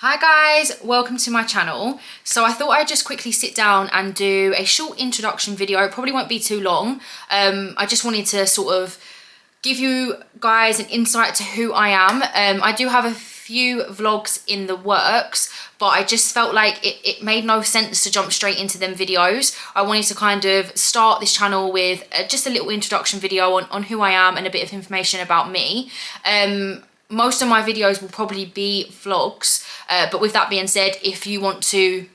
Hi guys, welcome to my channel. So I thought I'd just quickly sit down and do a short introduction video. It probably won't be too long. I just wanted to sort of give you guys an insight to who I am. I do have a few vlogs in the works, but I just felt like it made no sense to jump straight into them videos. I wanted to kind of start this channel with just a little introduction video on who I am and a bit of information about me. Most of my videos will probably be vlogs, but with that being said, if you want to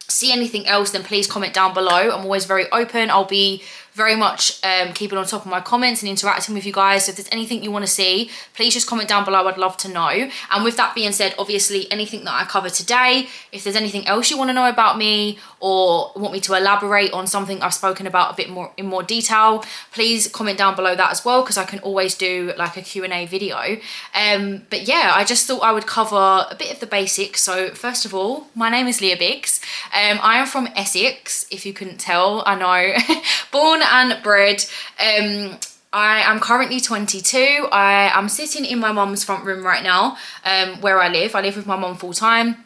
see anything else, then please comment down below. I'm always very open. I'll be very much keeping on top of my comments and interacting with you guys. So if there's anything you want to see, please just comment down below. I'd love to know. And with that being said, obviously anything that I cover today, if there's anything else you want to know about me or want me to elaborate on something I've spoken about a bit more in more detail, please comment down below that as well, because I can always do like a Q&A video. But yeah, I just thought I would cover a bit of the basics. So first of all, my name is Leah Biggs. I am from Essex, if you couldn't tell, I know. Born and bred. I am currently 22. I am sitting in my mum's front room right now, where I live. I live with my mum full time.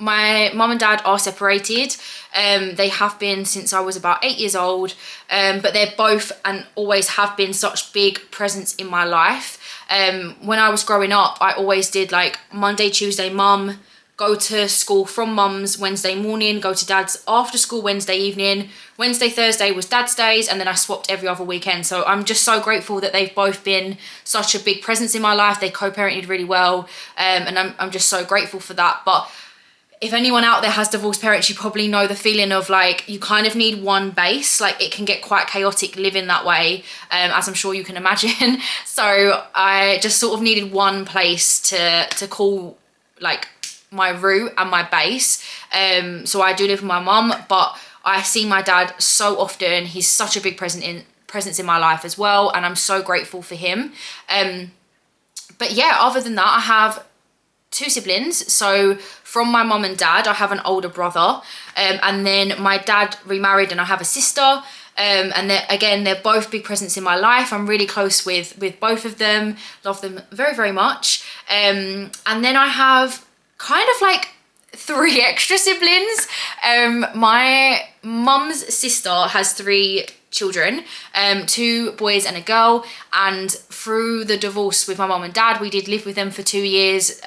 My mum and dad are separated. They have been since I was about 8 years old, but they're both and always have been such big presence in my life. When I was growing up, I always did like Monday, Tuesday, mum, go to school from mum's Wednesday morning, go to dad's after school Wednesday evening. Wednesday, Thursday was dad's days, and then I swapped every other weekend. So I'm just so grateful that they've both been such a big presence in my life. They co-parented really well, and I'm just so grateful for that. But if anyone out there has divorced parents, you probably know the feeling of like, you kind of need one base. Like it can get quite chaotic living that way, as I'm sure you can imagine. So I just sort of needed one place to call like my root and my base. So I do live with my mum, but I see my dad so often. He's such a big presence in my life as well, and I'm so grateful for him. But yeah, other than that, I have two siblings. So from my mum and dad, I have an older brother, and then my dad remarried and I have a sister. And they're both big presents in my life. I'm really close with both of them, love them very, very much. And then I have kind of like 3 extra siblings. My mum's sister has 3 children, 2 boys and a girl, and through the divorce with my mum and dad, we did live with them for 2 years.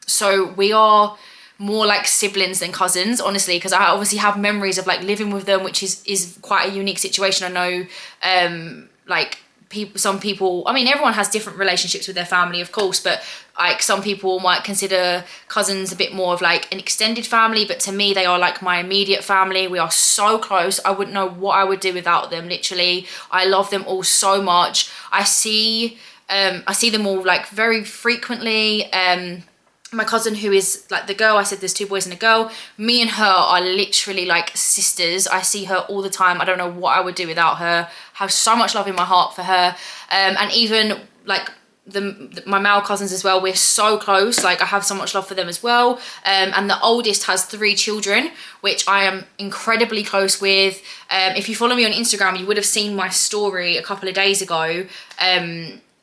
So we are more like siblings than cousins, honestly, because I obviously have memories of like living with them, which is quite a unique situation. I know like some people, I mean, everyone has different relationships with their family, of course, but like some people might consider cousins a bit more of like an extended family, but to me they are like my immediate family. We are so close. I wouldn't know what I would do without them, literally. I love them all so much. I see them all like very frequently. My cousin, who is like the girl, I said there's 2 boys and a girl, me and her are literally like sisters. I see her all the time. I don't know what I would do without her. I have so much love in my heart for her. And even like my male cousins as well, we're so close. Like I have so much love for them as well. And the oldest has 3 children, which I am incredibly close with. If you follow me on Instagram, you would have seen my story a couple of days ago,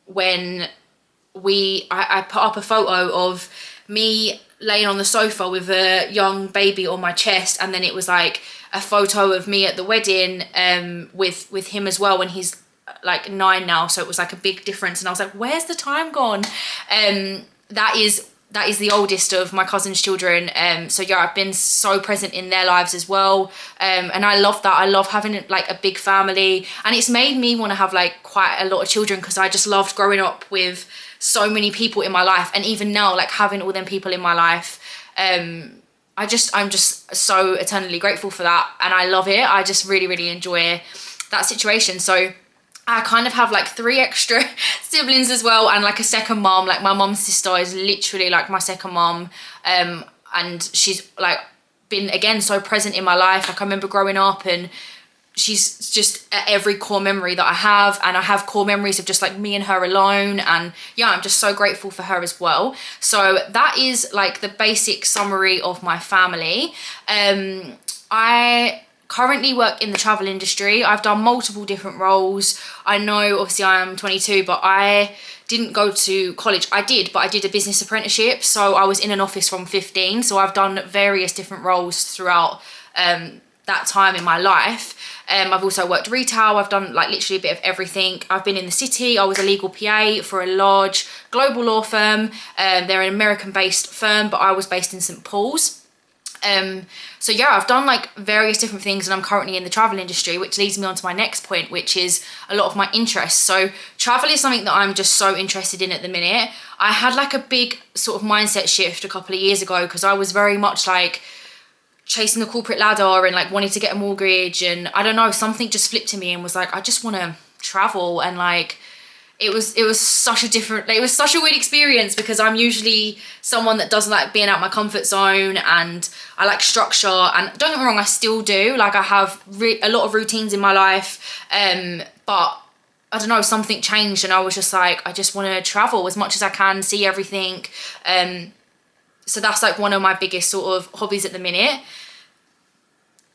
when I put up a photo of me laying on the sofa with a young baby on my chest, and then it was like a photo of me at the wedding with him as well when he's like 9 now. So it was like a big difference, and I was like, where's the time gone? That is the oldest of my cousin's children. So yeah, I've been so present in their lives as well, and I love that. I love having like a big family, and it's made me want to have like quite a lot of children, because I just loved growing up with so many people in my life, and even now like having all them people in my life, I'm just so eternally grateful for that, and I love it. I just really, really enjoy that situation. So I kind of have like 3 extra siblings as well, and like a second mom. Like my mom's sister is literally like my second mom, and she's like been again so present in my life. Like I remember growing up, and she's just at every core memory that I have, and I have core memories of just like me and her alone, and yeah, I'm just so grateful for her as well. So that is like the basic summary of my family. I currently work in the travel industry. I've done multiple different roles. I know obviously I am 22, but I didn't go to college. I did, but I did a business apprenticeship. So I was in an office from 15. So I've done various different roles throughout that time in my life. I've also worked retail. I've done like literally a bit of everything. I've been in the city. I was a legal PA for a large global law firm. They're an American-based firm, but I was based in St. Paul's. So yeah, I've done like various different things, and I'm currently in the travel industry, which leads me on to my next point, which is a lot of my interests. So travel is something that I'm just so interested in at the minute. I had like a big sort of mindset shift a couple of years ago, because I was very much like chasing the corporate ladder and like wanting to get a mortgage, and I don't know, something just flipped to me and was like, I just want to travel. And like it was such a different, like, it was such a weird experience, because I'm usually someone that doesn't like being out my comfort zone, and I like structure, and don't get me wrong, I still do, like I have a lot of routines in my life, but I don't know, something changed, and I was just like, I just want to travel as much as I can, see everything. So that's like one of my biggest sort of hobbies at the minute.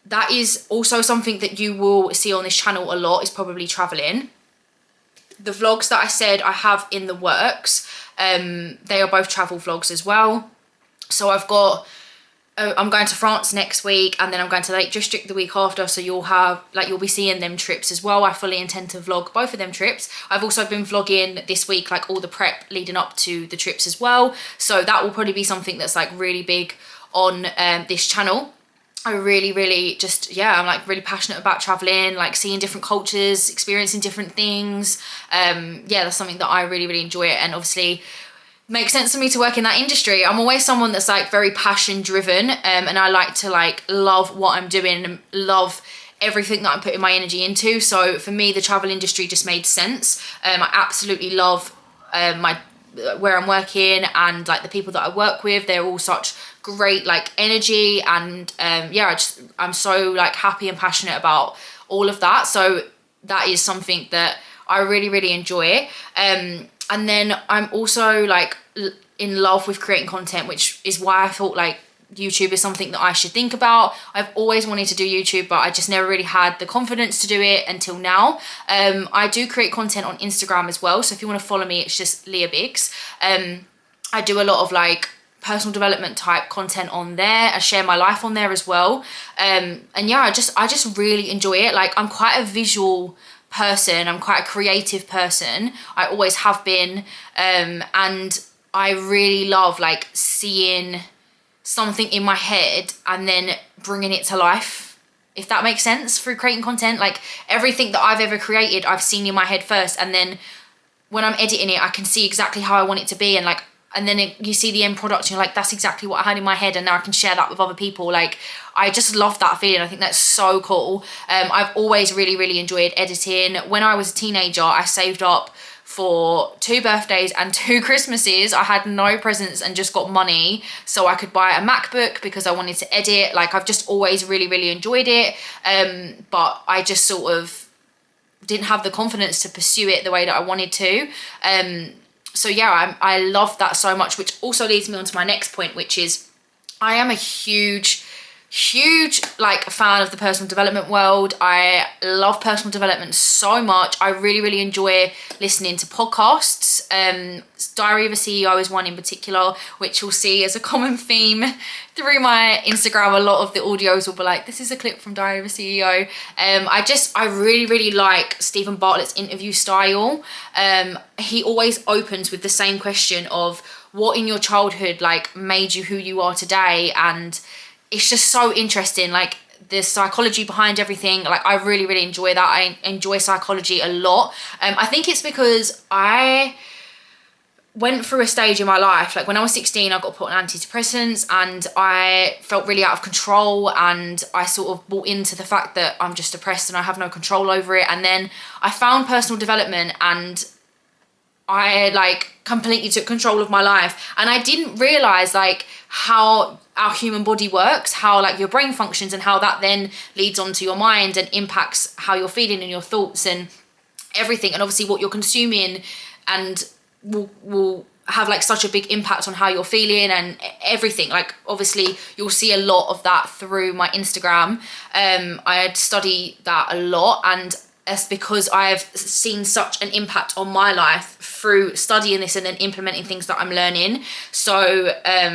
That is also something that you will see on this channel a lot, is probably traveling. The vlogs that I said I have in the works, they are both travel vlogs as well. So I've got, I'm going to France next week, and then I'm going to Lake District the week after. So you'll be seeing them trips as well. I fully intend to vlog both of them trips. I've also been vlogging this week, like all the prep leading up to the trips as well. So that will probably be something that's like really big on this channel. I really just, yeah, I'm like really passionate about traveling, like seeing different cultures, experiencing different things. Yeah, that's something that I really enjoy it, and obviously makes sense for me to work in that industry. I'm always someone that's like very passion driven, and I like to like love what I'm doing and love everything that I'm putting my energy into. So for me, the travel industry just made sense. I absolutely love where I'm working, and like the people that I work with. They're all such great like energy, and yeah, I'm so like happy and passionate about all of that. So that is something that I really enjoy. And then I'm also like in love with creating content, which is why I thought like YouTube is something that I should think about. I've always wanted to do YouTube, but I just never really had the confidence to do it until now. I do create content on Instagram as well, so if you want to follow me, it's just Leah Biggs. I do a lot of like personal development type content on there. I share my life on there as well. And yeah, I just really enjoy it. Like I'm quite a visual person, I'm quite a creative person. I always have been, and I really love like seeing something in my head and then bringing it to life, if that makes sense, through creating content. Like everything that I've ever created, I've seen in my head first, and then when I'm editing it, I can see exactly how I want it to be, and like, and then you see the end product and you're like, that's exactly what I had in my head, and now I can share that with other people. Like I just love that feeling. I think that's so cool. I've always really enjoyed editing. When I was a teenager, I saved up for 2 birthdays and 2 Christmases. I had no presents and just got money so I could buy a MacBook because I wanted to edit. Like I've just always really enjoyed it, but I just sort of didn't have the confidence to pursue it the way that I wanted to. So yeah, I love that so much, which also leads me on to my next point, which is I am a huge like fan of the personal development world. I love personal development so much. I really enjoy listening to podcasts. Diary of a CEO is one in particular, which you'll see as a common theme through my Instagram. A lot of the audios will be like, this is a clip from Diary of a CEO. I really like Stephen Bartlett's interview style. He always opens with the same question of what in your childhood like made you who you are today, and it's just so interesting, like the psychology behind everything. Like I really enjoy that. I enjoy psychology a lot. I think it's because I went through a stage in my life, like when I was 16, I got put on antidepressants, and I felt really out of control, and I sort of bought into the fact that I'm just depressed and I have no control over it. And then I found personal development, and I like completely took control of my life, and I didn't realize like how our human body works, how like your brain functions, and how that then leads onto your mind and impacts how you're feeling and your thoughts and everything, and obviously what you're consuming and will have like such a big impact on how you're feeling and everything. Like obviously you'll see a lot of that through my Instagram. I study that a lot, and it's because I've seen such an impact on my life through studying this and then implementing things that I'm learning. So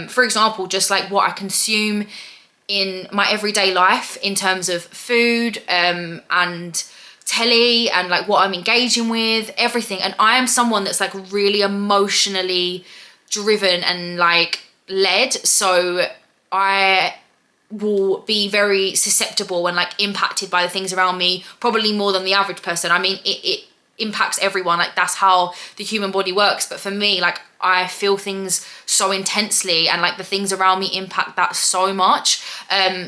for example, just like what I consume in my everyday life in terms of food and telly and like what I'm engaging with, everything. And I am someone that's like really emotionally driven and like led, so I will be very susceptible and like impacted by the things around me, probably more than the average person. I mean, it impacts everyone, like that's how the human body works. But for me, like I feel things so intensely, and like the things around me impact that so much.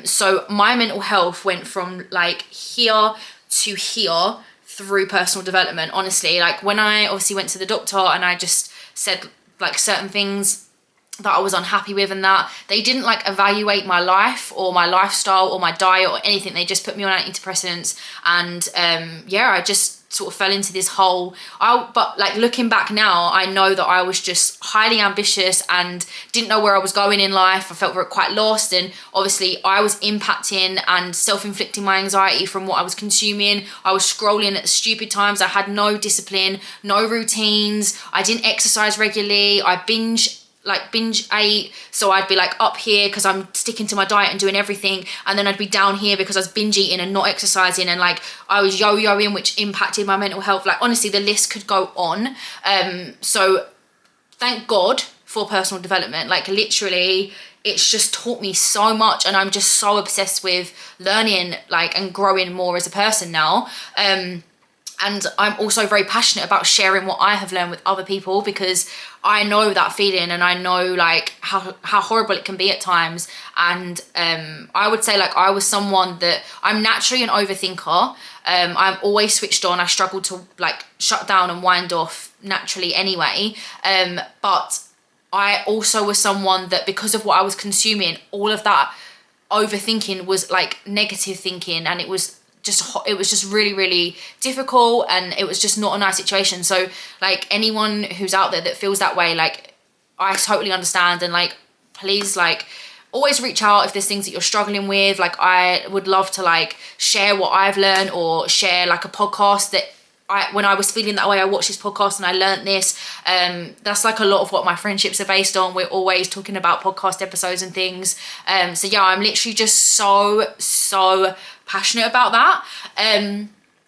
So my mental health went from like here to here through personal development, honestly. Like when I obviously went to the doctor and I just said like certain things that I was unhappy with, and that they didn't like evaluate my life or my lifestyle or my diet or anything. They just put me on antidepressants, and yeah, I just sort of fell into this hole. But like looking back now, I know that I was just highly ambitious and didn't know where I was going in life. I felt quite lost, and obviously I was impacting and self-inflicting my anxiety from what I was consuming. I was scrolling at stupid times. I had no discipline, no routines. I didn't exercise regularly. I binge ate, so I'd be like up here because I'm sticking to my diet and doing everything, and then I'd be down here because I was binge eating and not exercising, and like I was yo-yoing, which impacted my mental health. Like honestly, the list could go on. So thank God for personal development. Like literally it's just taught me so much, and I'm just so obsessed with learning like and growing more as a person now. And I'm also very passionate about sharing what I have learned with other people, because I know that feeling, and I know like how horrible it can be at times. And I would say like I was someone that I'm naturally an overthinker. I'm always switched on. I struggle to like shut down and wind off naturally anyway. But I also was someone that, because of what I was consuming, all of that overthinking was like negative thinking, and it was just really, really difficult, and it was just not a nice situation. So like anyone who's out there that feels that way, like I totally understand, and like please like always reach out if there's things that you're struggling with. Like I would love to like share what I've learned, or share like a podcast that when I was feeling that way, I watched this podcast and I learned this. That's like a lot of what my friendships are based on. We're always talking about podcast episodes and things. So yeah, I'm literally just so passionate about that.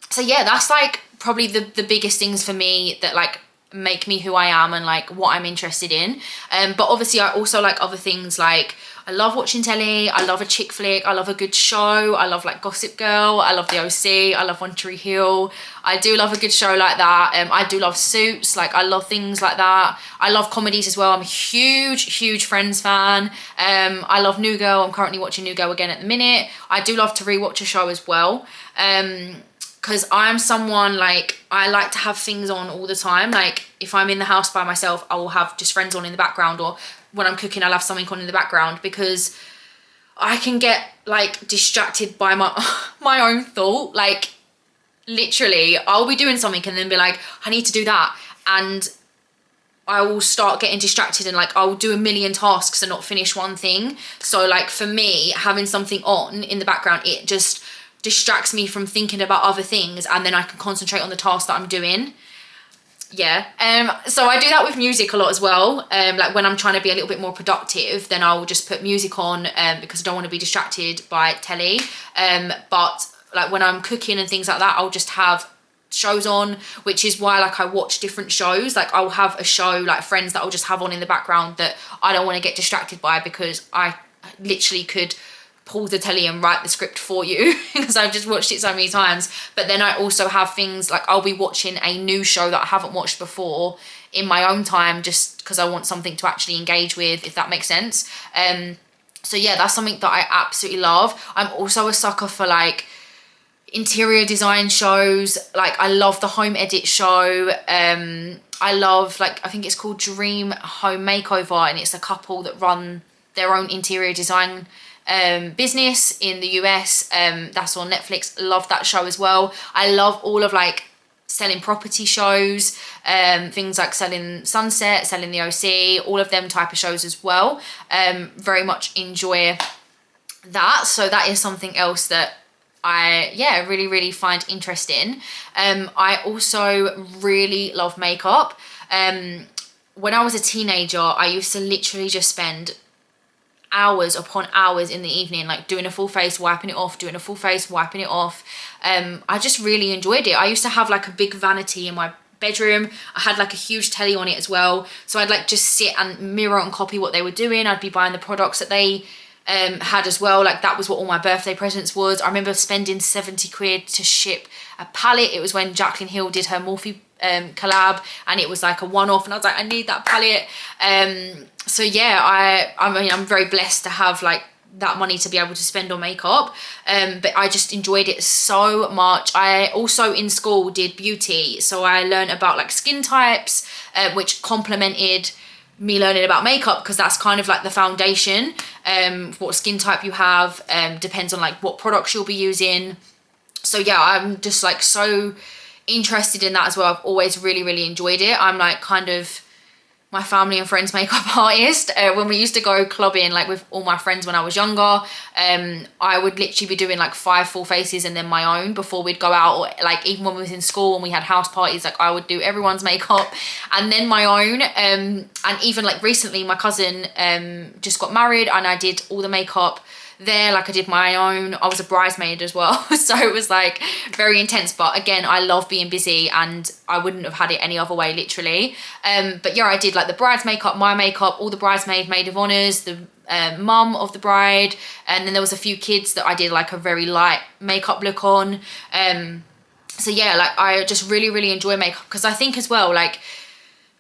So yeah, that's like probably the biggest things for me that like make me who I am and like what I'm interested in. But obviously I also like other things. Like I love watching telly, I love a chick flick, I love a good show, I love like Gossip Girl, I love The OC, I love One Tree Hill. I do love a good show like that. I do love Suits, like I love things like that. I love comedies as well. I'm a huge Friends fan. I love New Girl. I'm currently watching New Girl again at the minute. I do love to rewatch a show as well. Because I'm someone like, I like to have things on all the time. Like if I'm in the house by myself, I will have just Friends on in the background, or when I'm cooking, I'll have something on in the background, because I can get like distracted by my own thought. Like literally I'll be doing something and then be like, I need to do that, and I will start getting distracted, and like I'll do a million tasks and not finish one thing. So like for me, having something on in the background, it just distracts me from thinking about other things, and then I can concentrate on the task that I'm doing. Yeah. So I do that with music a lot as well. Like when I'm trying to be a little bit more productive, then I'll just put music on because I don't want to be distracted by telly. But like when I'm cooking and things like that, I'll just have shows on, which is why like I watch different shows. Like I'll have a show like Friends that I'll just have on in the background that I don't want to get distracted by, because I literally could pause the telly and write the script for you because I've just watched it so many times. But then I also have things like I'll be watching a new show that I haven't watched before in my own time, just because I want something to actually engage with, if that makes sense. So yeah, that's something that I absolutely love. I'm also a sucker for like interior design shows. Like I love the Home Edit show. I love, like, I think it's called Dream Home Makeover, and it's a couple that run their own interior design business in the US. That's on Netflix. Love that show as well. I love all of like selling property shows, things like selling Sunset, selling the OC, all of them type of shows as well. Very much enjoy that. So that is something else that I really find interesting. I also really love makeup. When I was a teenager, I used to literally just spend hours upon hours in the evening, like doing a full face, wiping it off, doing a full face, wiping it off. I just really enjoyed it. I used to have like a big vanity in my bedroom. I had like a huge telly on it as well, so I'd like just sit and mirror and copy what they were doing. I'd be buying the products that they had as well. Like that was what all my birthday presents was. I remember spending 70 quid to ship a palette. It was when Jaclyn Hill did her Morphe collab, and it was like a one-off, and I was like, I need that palette. So yeah, I mean, I'm very blessed to have like that money to be able to spend on makeup, but I just enjoyed it so much. I also in school did beauty, so I learned about like skin types, which complemented me learning about makeup, because that's kind of like the foundation. What skin type you have depends on like what products you'll be using. So yeah, I'm just like so interested in that as well. I've always really enjoyed it. I'm like kind of my family and friends makeup artist. When we used to go clubbing like with all my friends when I was younger, I would literally be doing like 5 full faces and then my own before we'd go out, or like even when we was in school and we had house parties, like I would do everyone's makeup and then my own. And even like recently my cousin just got married and I did all the makeup there, like I did my own. I was a bridesmaid as well, so it was like very intense, but again, I love being busy and I wouldn't have had it any other way, literally. But yeah, I did like the bride's makeup, my makeup, all the bridesmaid, maid of honors, the mum of the bride, and then there was a few kids that I did like a very light makeup look on. So yeah, like I just really enjoy makeup, because I think as well, like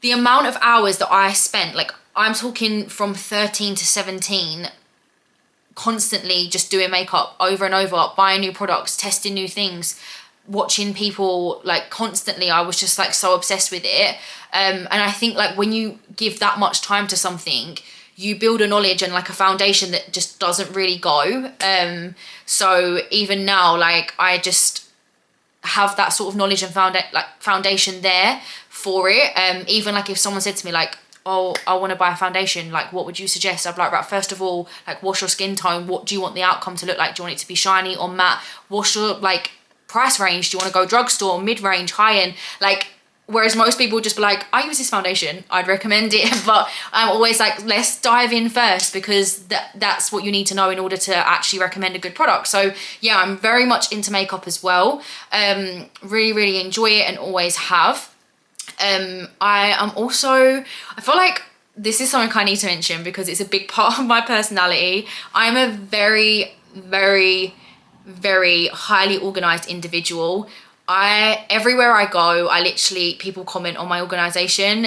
the amount of hours that I spent, like I'm talking from 13 to 17, constantly just doing makeup over and over, buying new products, testing new things, watching people, like constantly. I was just like so obsessed with it. And I think like when you give that much time to something, you build a knowledge and like a foundation that just doesn't really go. So even now, like I just have that sort of knowledge and foundation there for it. Even like if someone said to me like, oh, I want to buy a foundation, like what would you suggest? I'd be like, right, first of all, like what's your skin tone? What do you want the outcome to look like? Do you want it to be shiny or matte? What's your like price range? Do you want to go drugstore, mid-range, high-end? Like, whereas most people just be like, I use this foundation, I'd recommend it. But I'm always like, let's dive in first, because that's what you need to know in order to actually recommend a good product. So yeah, I'm very much into makeup as well. Really enjoy it and always have. I am also, I feel like this is something I need to mention because it's a big part of my personality. I'm a very highly organized individual. Everywhere I go, I literally, people comment on my organization,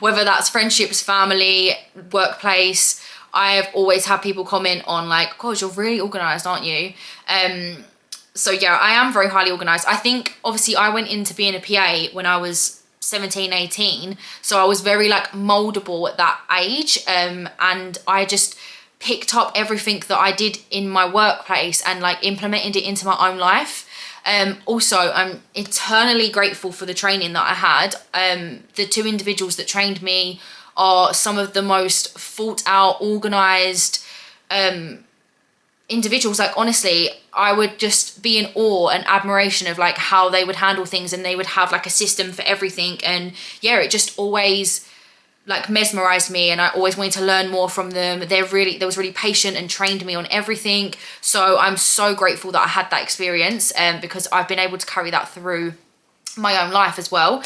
whether that's friendships, family, workplace. I've always had people comment on like, God, you're really organized, aren't you? So yeah, I am very highly organized. I think obviously I went into being a PA when I was 17, 18. So I was very like moldable at that age. And I just picked up everything that I did in my workplace and like implemented it into my own life. Also, I'm eternally grateful for the training that I had. The 2 individuals that trained me are some of the most thought out, organized individuals. Like honestly, I would just be in awe and admiration of like how they would handle things, and they would have like a system for everything. And yeah, it just always like mesmerized me, and I always wanted to learn more from them. They was really patient and trained me on everything. So I'm so grateful that I had that experience, because I've been able to carry that through my own life as well.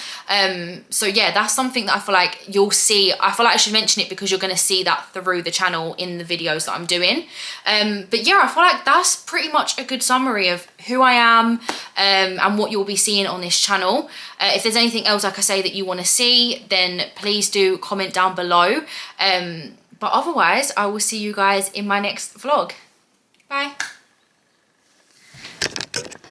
So yeah, that's something that I feel like you'll see. I feel like I should mention it because you're going to see that through the channel in the videos that I'm doing. But yeah, I feel like that's pretty much a good summary of who I am, and what you'll be seeing on this channel. If there's anything else, like I say, that you want to see, then please do comment down below. But otherwise, I will see you guys in my next vlog. Bye.